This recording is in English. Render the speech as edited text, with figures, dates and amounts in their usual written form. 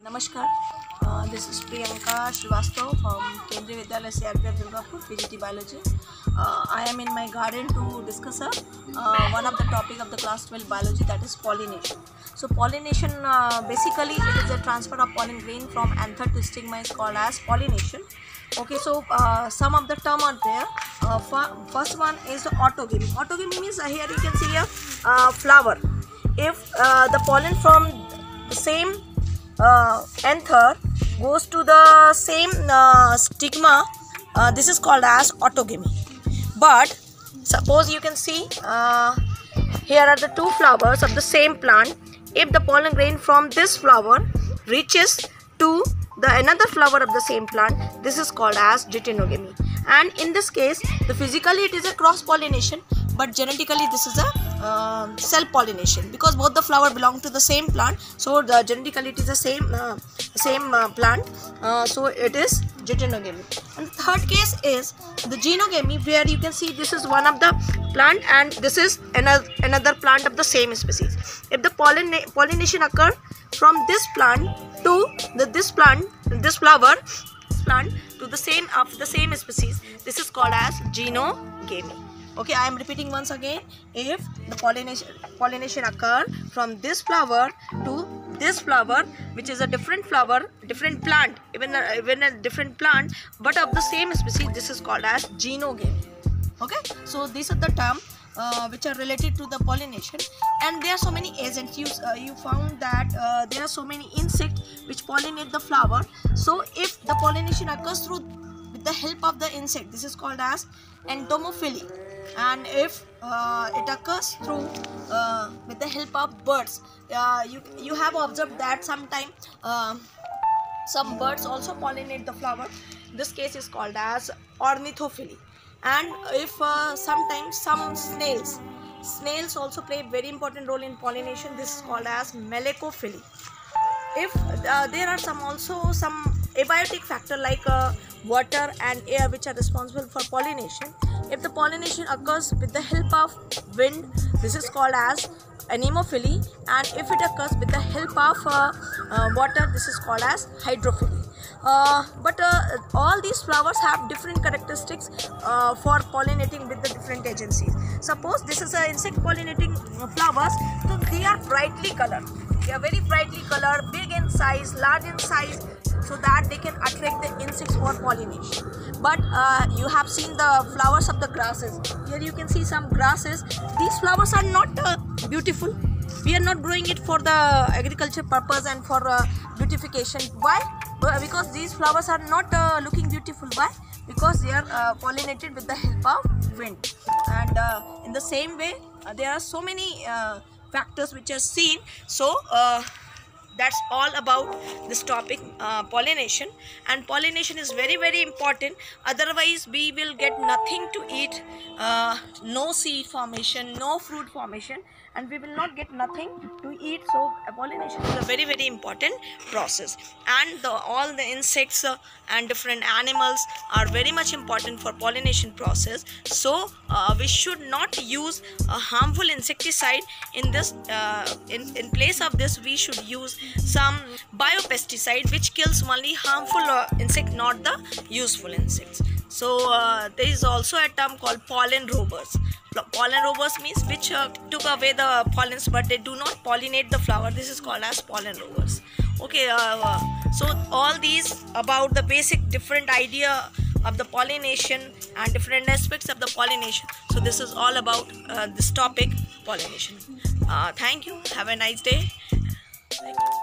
Namaskar, this is Priyanka Srivastava from Kendriya Vidyalaya CRPF Durgapur, PGT Biology. I am in my garden to discuss one of the topic of the class 12 biology, that is pollination. So pollination, basically it is a transfer of pollen grain from anther to stigma is called as pollination. Okay, so some of the term are there. First one is the autogamy. Autogamy means here you can see a flower. If the pollen from the same anther goes to the same stigma, this is called as autogamy. But suppose you can see here are the two flowers of the same plant. If the pollen grain from this flower reaches to the another flower of the same plant, this is called as deuteronogamy. And in this case, physically it is a cross pollination, but genetically this is a self pollination, because both the flower belong to the same plant. So genetically it is the same plant, so it is deuteronogamy. And the third case is the genogamy, where you can see this is one of the plant and this is another plant of the same species. If the pollination occur from this plant to this flower to the same of the same species, this is called as genogamy. Okay, I am repeating once again. If the pollination occur from this flower to this flower, which is a different flower, different plant, even a different plant, but of the same species, this is called as genogamy. Okay, so these are the terms which are related to the pollination. And there are so many agents. You found that there are so many insects which pollinate the flower. So if the pollination occurs through with the help of the insect, this is called as entomophily. And if it occurs through with the help of birds, you have observed that sometimes some birds also pollinate the flower. This case is called as ornithophily. And if sometimes some snails also play a very important role in pollination, this is called as melecophily. If there are some abiotic factor like water and air which are responsible for pollination. If the pollination occurs with the help of wind, this is called as anemophily, and if it occurs with the help of water, this is called as hydrophily. But all these flowers have different characteristics for pollinating with the different agencies. Suppose this is an insect pollinating flowers, so they are brightly colored. They are very brightly colored, big in size, large in size, so that they can attract the insects for pollination. But you have seen the flowers of the grasses. Here you can see some grasses. These flowers are not beautiful. We are not growing it for the agriculture purpose and for beautification. Why? Because these flowers are not looking beautiful. Why? Because they are pollinated with the help of wind. And in the same way, there are so many factors which are seen. So that's all about this topic, pollination. And pollination is very, very important. Otherwise we will get nothing to eat, no seed formation, no fruit formation, and we will not get nothing to eat. So pollination is a very, very important process. And all the insects and different animals are very much important for pollination process. So we should not use a harmful insecticide in this. In place of this, we should use some biopesticide which kills only harmful insect, not the useful insects. So there is also a term called pollen robbers. Pollen robbers means which took away the pollens, but they do not pollinate the flower. This is called as pollen robbers. Okay, so all these about the basic different idea of the pollination and different aspects of the pollination. So this is all about this topic, pollination. Thank you. Have a nice day. Thank you.